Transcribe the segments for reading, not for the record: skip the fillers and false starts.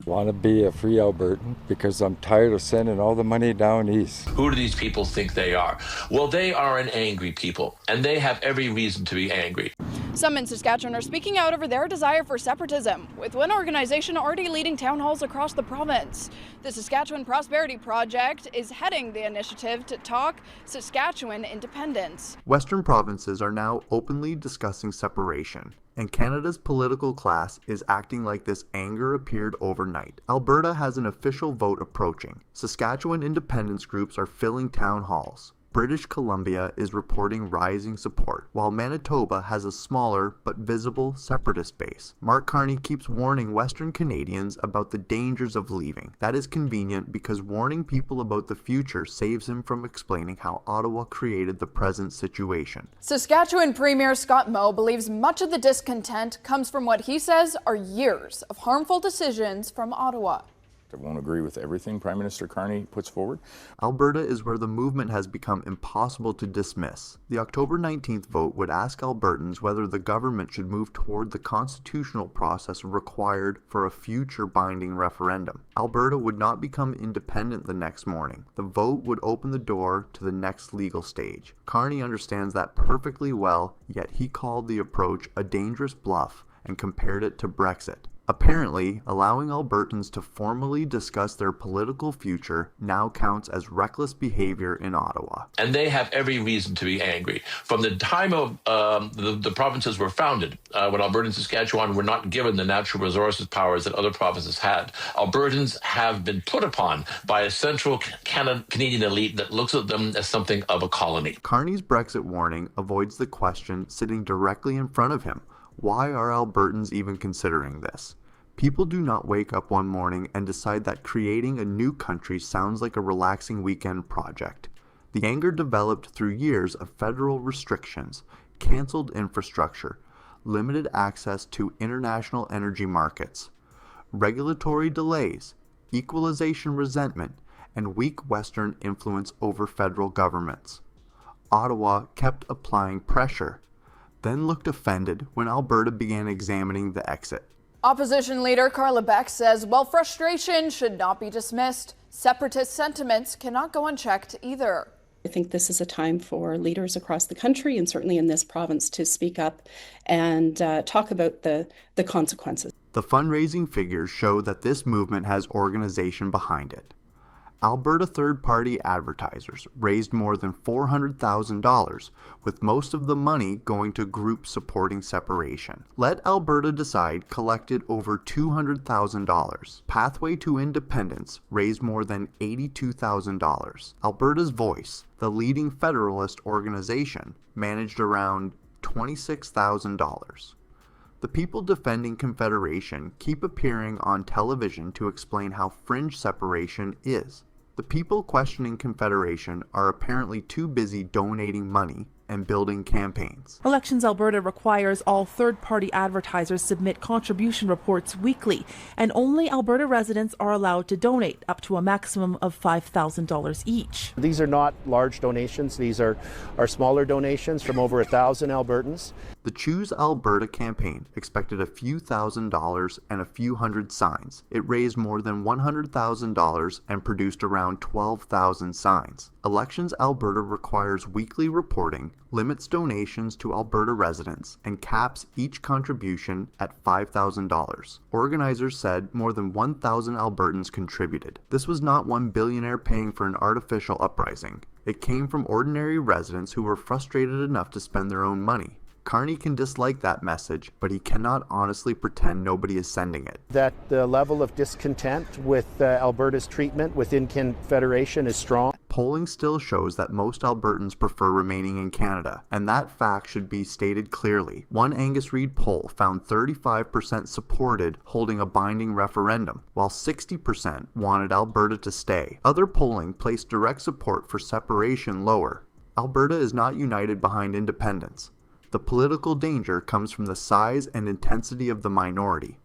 want to be a free Albertan because I'm tired of sending all the money down east. Who do these people think they are? Well, they are an angry people, and they have every reason to be angry. Some in Saskatchewan are speaking out over their desire for separatism, with one organization already leading town halls across the province. The Saskatchewan Prosperity Project is heading the initiative to talk Saskatchewan independence. Western provinces are now openly discussing separation, and Canada's political class is acting like this anger appeared overnight. Alberta has an official vote approaching. Saskatchewan independence groups are filling town halls. British Columbia is reporting rising support, while Manitoba has a smaller but visible separatist base. Mark Carney keeps warning Western Canadians about the dangers of leaving. That is convenient because warning people about the future saves him from explaining how Ottawa created the present situation. Saskatchewan Premier Scott Moe believes much of the discontent comes from what he says are years of harmful decisions from Ottawa. I won't agree with everything Prime Minister Carney puts forward. Alberta is where the movement has become impossible to dismiss. The October 19th vote would ask Albertans whether the government should move toward the constitutional process required for a future binding referendum. Alberta would not become independent the next morning. The vote would open the door to the next legal stage. Carney understands that perfectly well, yet he called the approach a dangerous bluff and compared it to Brexit. Apparently, allowing Albertans to formally discuss their political future now counts as reckless behavior in Ottawa. And they have every reason to be angry. From the time of the provinces were founded, when Alberta and Saskatchewan were not given the natural resources powers that other provinces had, Albertans have been put upon by a central Canadian elite that looks at them as something of a colony. Carney's Brexit warning avoids the question sitting directly in front of him. Why are Albertans even considering this? People do not wake up one morning and decide that creating a new country sounds like a relaxing weekend project. The anger developed through years of federal restrictions, cancelled infrastructure, limited access to international energy markets, regulatory delays, equalization resentment, and weak Western influence over federal governments. Ottawa kept applying pressure, then looked offended when Alberta began examining the exit. Opposition leader Carla Beck says while frustration should not be dismissed, separatist sentiments cannot go unchecked either. I think this is a time for leaders across the country and certainly in this province to speak up and talk about the consequences. The fundraising figures show that this movement has organization behind it. Alberta third-party advertisers raised more than $400,000, with most of the money going to groups supporting separation. Let Alberta Decide collected over $200,000. Pathway to Independence raised more than $82,000. Alberta's Voice, the leading federalist organization, managed around $26,000. The people defending Confederation keep appearing on television to explain how fringe separation is. The people questioning Confederation are apparently too busy donating money and building campaigns. Elections Alberta requires all third-party advertisers submit contribution reports weekly, and only Alberta residents are allowed to donate up to a maximum of $5,000 each. These are not large donations. These are smaller donations from over 1,000 Albertans. The Choose Alberta campaign expected a few $1,000s and a few hundred signs. It raised more than $100,000 and produced around 12,000 signs. Elections Alberta requires weekly reporting, limits donations to Alberta residents, and caps each contribution at $5,000. Organizers said more than 1,000 Albertans contributed. This was not one billionaire paying for an artificial uprising. It came from ordinary residents who were frustrated enough to spend their own money. Carney can dislike that message, but he cannot honestly pretend nobody is sending it. That the level of discontent with Alberta's treatment within Confederation is strong. Polling still shows that most Albertans prefer remaining in Canada, and that fact should be stated clearly. One Angus Reid poll found 35% supported holding a binding referendum, while 60% wanted Alberta to stay. Other polling placed direct support for separation lower. Alberta is not united behind independence. The political danger comes from the size and intensity of the minority.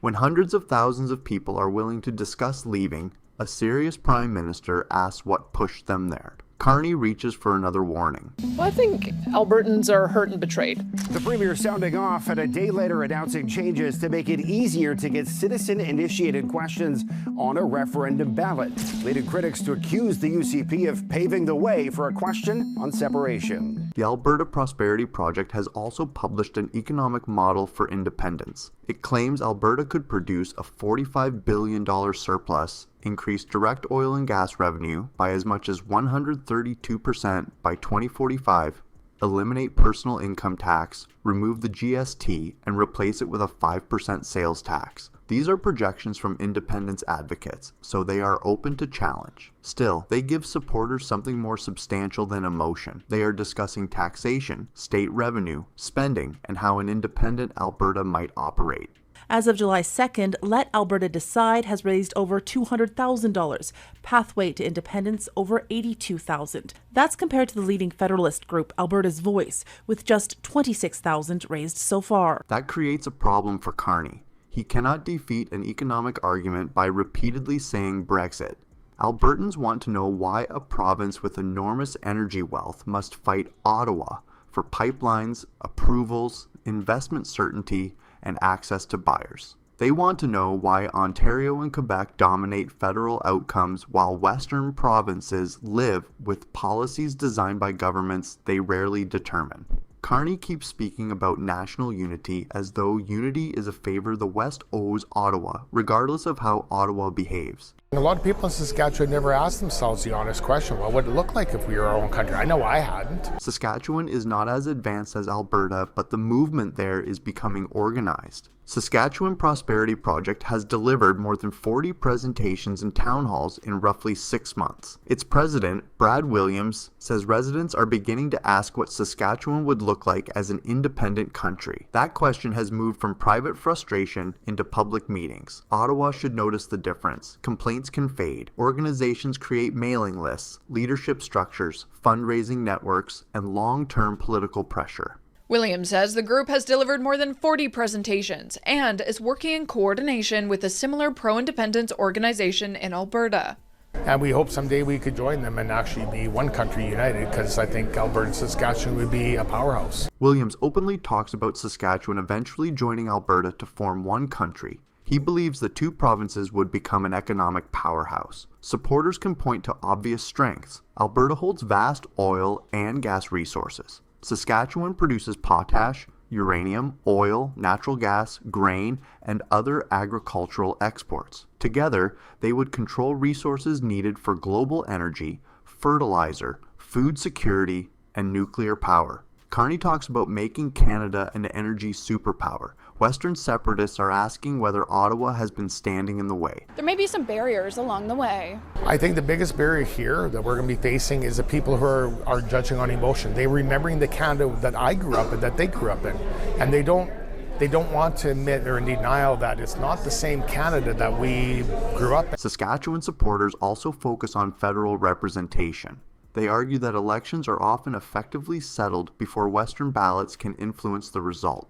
When hundreds of thousands of people are willing to discuss leaving, a serious prime minister asks what pushed them there. Carney reaches for another warning. Well, I think Albertans are hurt and betrayed. The Premier sounding off and a day later announcing changes to make it easier to get citizen-initiated questions on a referendum ballot, leading critics to accuse the UCP of paving the way for a question on separation. The Alberta Prosperity Project has also published an economic model for independence. It claims Alberta could produce a $45 billion surplus, increase direct oil and gas revenue by as much as 132% by 2045, eliminate personal income tax, remove the GST, and replace it with a 5% sales tax. These are projections from independence advocates, so they are open to challenge. Still, they give supporters something more substantial than emotion. They are discussing taxation, state revenue, spending, and how an independent Alberta might operate. As of July 2nd, Let Alberta Decide has raised over $200,000, Pathway to Independence over $82,000. That's compared to the leading federalist group, Alberta's Voice, with just $26,000 raised so far. That creates a problem for Carney. He cannot defeat an economic argument by repeatedly saying Brexit. Albertans want to know why a province with enormous energy wealth must fight Ottawa for pipelines, approvals, investment certainty, and access to buyers. They want to know why Ontario and Quebec dominate federal outcomes while Western provinces live with policies designed by governments they rarely determine. Carney keeps speaking about national unity as though unity is a favor the West owes Ottawa, regardless of how Ottawa behaves. A lot of people in Saskatchewan never asked themselves the honest question, what would it look like if we were our own country? I know I hadn't. Saskatchewan is not as advanced as Alberta, but the movement there is becoming organized. Saskatchewan Prosperity Project has delivered more than 40 presentations and town halls in roughly 6 months. Its president, Brad Williams, says residents are beginning to ask what Saskatchewan would look like as an independent country. That question has moved from private frustration into public meetings. Ottawa should notice the difference. Complaints can fade. Organizations create mailing lists, leadership structures, fundraising networks, and long-term political pressure. Williams says the group has delivered more than 40 presentations and is working in coordination with a similar pro-independence organization in Alberta. And we hope someday we could join them and actually be one country united, because I think Alberta and Saskatchewan would be a powerhouse. Williams openly talks about Saskatchewan eventually joining Alberta to form one country. He believes the two provinces would become an economic powerhouse. Supporters can point to obvious strengths. Alberta holds vast oil and gas resources. Saskatchewan produces potash, uranium, oil, natural gas, grain, and other agricultural exports. Together, they would control resources needed for global energy, fertilizer, food security, and nuclear power. Carney talks about making Canada an energy superpower. Western separatists are asking whether Ottawa has been standing in the way. There may be some barriers along the way. I think the biggest barrier here that we're going to be facing is the people who are judging on emotion. They're remembering the Canada that I grew up in, that they grew up in, and they don't want to admit or in denial that it's not the same Canada that we grew up in. Saskatchewan supporters also focus on federal representation. They argue that elections are often effectively settled before Western ballots can influence the result.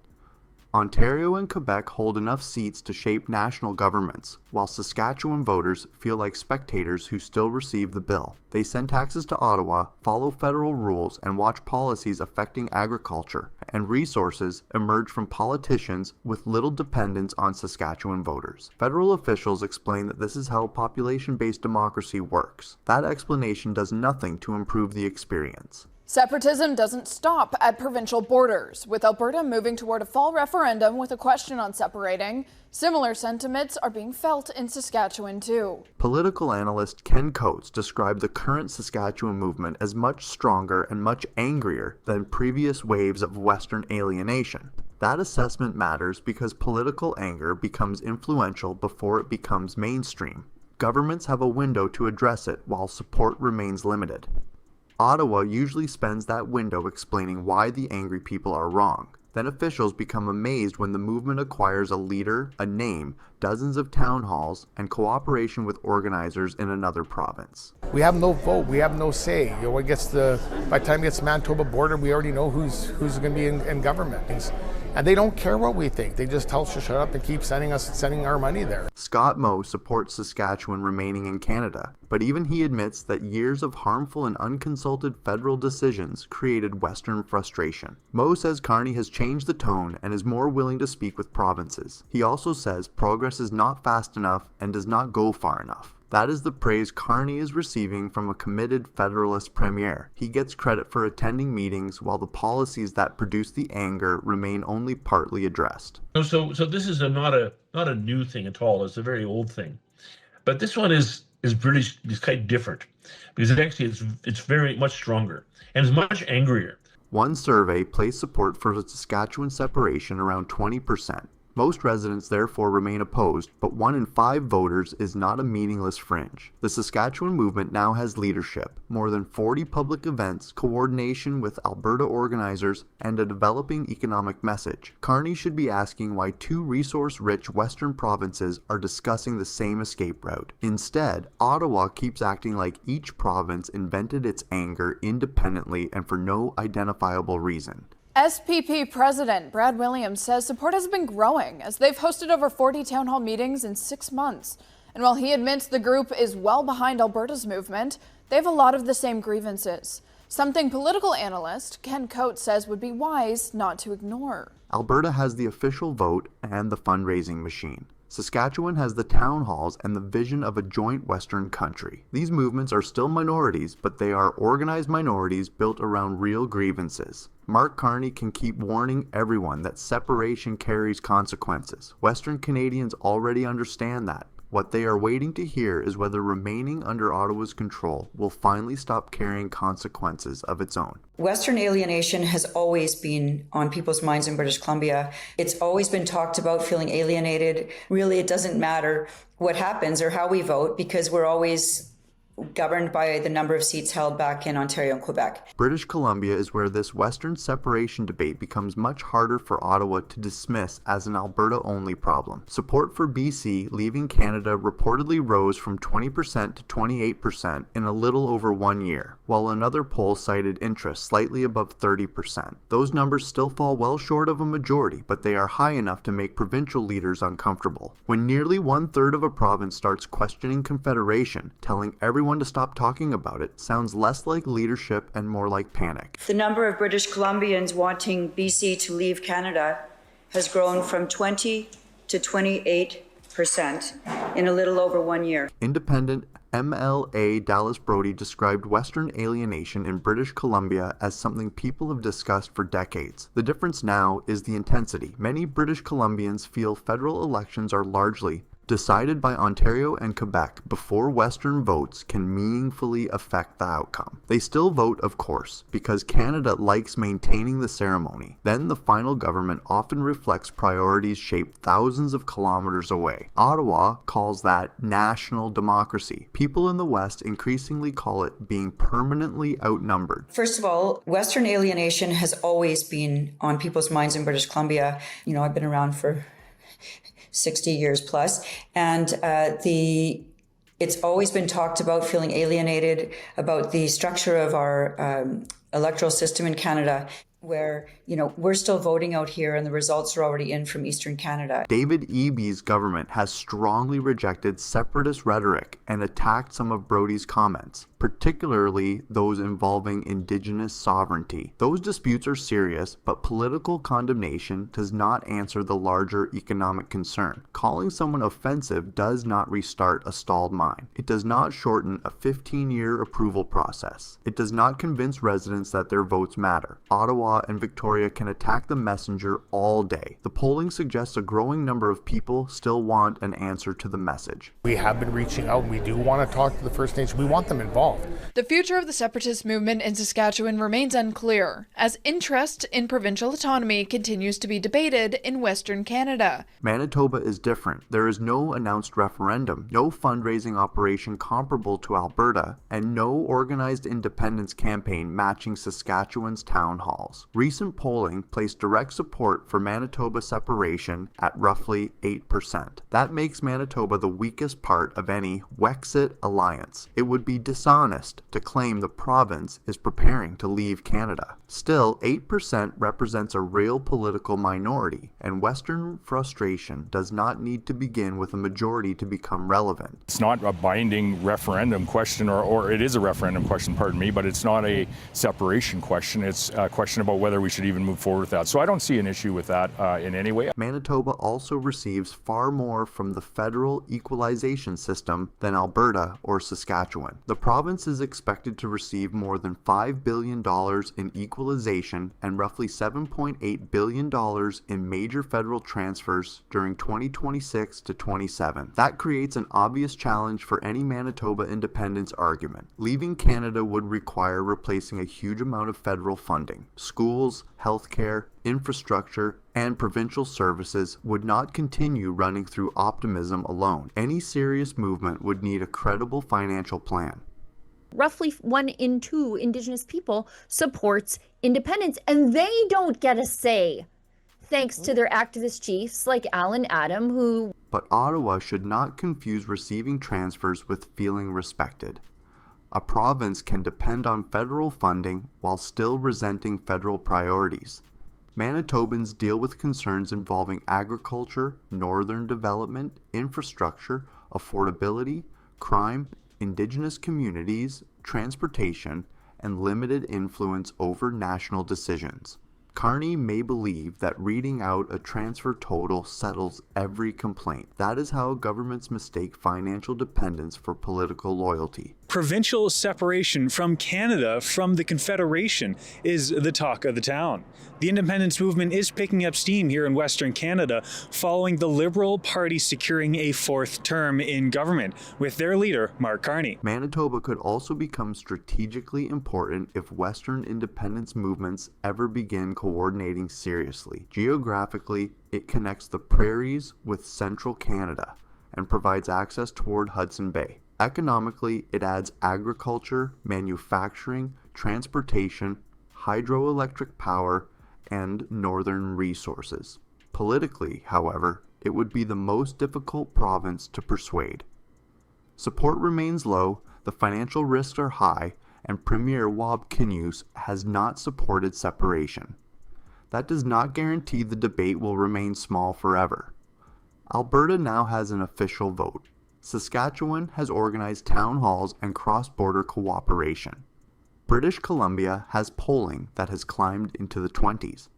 Ontario and Quebec hold enough seats to shape national governments, while Saskatchewan voters feel like spectators who still receive the bill. They send taxes to Ottawa, follow federal rules, and watch policies affecting agriculture, and resources emerge from politicians with little dependence on Saskatchewan voters. Federal officials explain that this is how population-based democracy works. That explanation does nothing to improve the experience. Separatism doesn't stop at provincial borders. With Alberta moving toward a fall referendum with a question on separating, similar sentiments are being felt in Saskatchewan too. Political analyst Ken Coates described the current Saskatchewan movement as much stronger and much angrier than previous waves of Western alienation. That assessment matters because political anger becomes influential before it becomes mainstream. Governments have a window to address it while support remains limited. Ottawa usually spends that window explaining why the angry people are wrong. Then officials become amazed when the movement acquires a leader, a name, dozens of town halls, and cooperation with organizers in another province. We have no vote. We have no say. By the time it gets to Manitoba border, we already know who's going to be in government. And they don't care what we think. They just tell us to shut up and keep sending our money there. Scott Moe supports Saskatchewan remaining in Canada, but even he admits that years of harmful and unconsulted federal decisions created Western frustration. Moe says Carney has changed the tone and is more willing to speak with provinces. He also says progress is not fast enough and does not go far enough. That is the praise Carney is receiving from a committed Federalist Premier. He gets credit for attending meetings while the policies that produce the anger remain only partly addressed. So this is not a new thing at all. It's a very old thing. But this one is British, is quite different because it's very much stronger and it's much angrier. One survey placed support for Saskatchewan separation around 20%. Most residents therefore remain opposed, but 1 in 5 voters is not a meaningless fringe. The Saskatchewan movement now has leadership, more than 40 public events, coordination with Alberta organizers, and a developing economic message. Carney should be asking why 2 resource-rich Western provinces are discussing the same escape route. Instead, Ottawa keeps acting like each province invented its anger independently and for no identifiable reason. SPP President Brad Williams says support has been growing as they've hosted over 40 town hall meetings in 6 months. And while he admits the group is well behind Alberta's movement, they have a lot of the same grievances. Something political analyst Ken Coates says would be wise not to ignore. Alberta has the official vote and the fundraising machine. Saskatchewan has the town halls and the vision of a joint Western country. These movements are still minorities, but they are organized minorities built around real grievances. Mark Carney can keep warning everyone that separation carries consequences. Western Canadians already understand that. What they are waiting to hear is whether remaining under Ottawa's control will finally stop carrying consequences of its own. Western alienation has always been on people's minds in British Columbia. It's always been talked about feeling alienated. Really, it doesn't matter what happens or how we vote because we're always governed by the number of seats held back in Ontario and Quebec. British Columbia is where this Western separation debate becomes much harder for Ottawa to dismiss as an Alberta-only problem. Support for BC leaving Canada reportedly rose from 20% to 28% in a little over 1 year, while another poll cited interest slightly above 30%. Those numbers still fall well short of a majority, but they are high enough to make provincial leaders uncomfortable. When nearly 1/3 of a province starts questioning Confederation, telling everyone to stop talking about it sounds less like leadership and more like panic. The number of British Columbians wanting BC to leave Canada has grown from 20 to 28% in a little over 1 year. Independent MLA Dallas Brody described Western alienation in British Columbia as something people have discussed for decades. The difference now is the intensity. Many British Columbians feel federal elections are largely decided by Ontario and Quebec before Western votes can meaningfully affect the outcome. They still vote, of course, because Canada likes maintaining the ceremony. Then the final government often reflects priorities shaped thousands of kilometers away. Ottawa calls that national democracy. People in the West increasingly call it being permanently outnumbered. First of all, Western alienation has always been on people's minds in British Columbia. You know, I've been around for 60 years plus, and it's always been talked about feeling alienated about the structure of our electoral system in Canada, where, you know, we're still voting out here and the results are already in from Eastern Canada. David Eby's government has strongly rejected separatist rhetoric and attacked some of Brody's comments, particularly those involving Indigenous sovereignty. Those disputes are serious, but political condemnation does not answer the larger economic concern. Calling someone offensive does not restart a stalled mine. It does not shorten a 15-year approval process. It does not convince residents that their votes matter. Ottawa and Victoria can attack the messenger all day. The polling suggests a growing number of people still want an answer to the message. We have been reaching out. We do want to talk to the First Nations. We want them involved. The future of the separatist movement in Saskatchewan remains unclear, as interest in provincial autonomy continues to be debated in Western Canada. Manitoba is different. There is no announced referendum, no fundraising operation comparable to Alberta, and no organized independence campaign matching Saskatchewan's town halls. Recent polling placed direct support for Manitoba separation at roughly 8%. That makes Manitoba the weakest part of any WEXIT alliance. It would be dishonest dishonest to claim the province is preparing to leave Canada. Still, 8% represents a real political minority, and Western frustration does not need to begin with a majority to become relevant. It's not a binding referendum question, or it is a referendum question, pardon me, but it's not a separation question. It's a question about whether we should even move forward with that. So I don't see an issue with that in any way. Manitoba also receives far more from the federal equalization system than Alberta or Saskatchewan. The province is expected to receive more than $5 billion in equalization and roughly $7.8 billion in major federal transfers during 2026 to 27. That creates an obvious challenge for any Manitoba independence argument. Leaving Canada would require replacing a huge amount of federal funding. Schools, healthcare, infrastructure, and provincial services would not continue running through optimism alone. Any serious movement would need a credible financial plan. Roughly 1 in 2 Indigenous people supports independence, and they don't get a say, thanks to their activist chiefs like Alan Adam, who... But Ottawa should not confuse receiving transfers with feeling respected. A province can depend on federal funding while still resenting federal priorities. Manitobans deal with concerns involving agriculture, northern development, infrastructure, affordability, crime, Indigenous communities, transportation, and limited influence over national decisions. Carney may believe that reading out a transfer total settles every complaint. That is how governments mistake financial dependence for political loyalty. Provincial separation from Canada, from the Confederation, is the talk of the town. The independence movement is picking up steam here in Western Canada following the Liberal Party securing a 4th term in government with their leader, Mark Carney. Manitoba could also become strategically important if Western independence movements ever begin coordinating seriously. Geographically, it connects the prairies with central Canada and provides access toward Hudson Bay. Economically, it adds agriculture, manufacturing, transportation, hydroelectric power, and northern resources. Politically, however, it would be the most difficult province to persuade. Support remains low, the financial risks are high, and Premier Wab Kinews has not supported separation. That does not guarantee the debate will remain small forever. Alberta now has an official vote. Saskatchewan has organized town halls and cross-border cooperation. British Columbia has polling that has climbed into the 20s.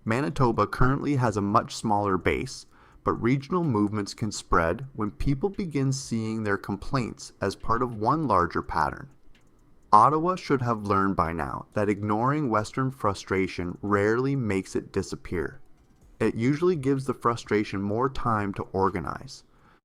Manitoba currently has a much smaller base, but regional movements can spread when people begin seeing their complaints as part of one larger pattern. Ottawa should have learned by now that ignoring Western frustration rarely makes it disappear. It usually gives the frustration more time to organize.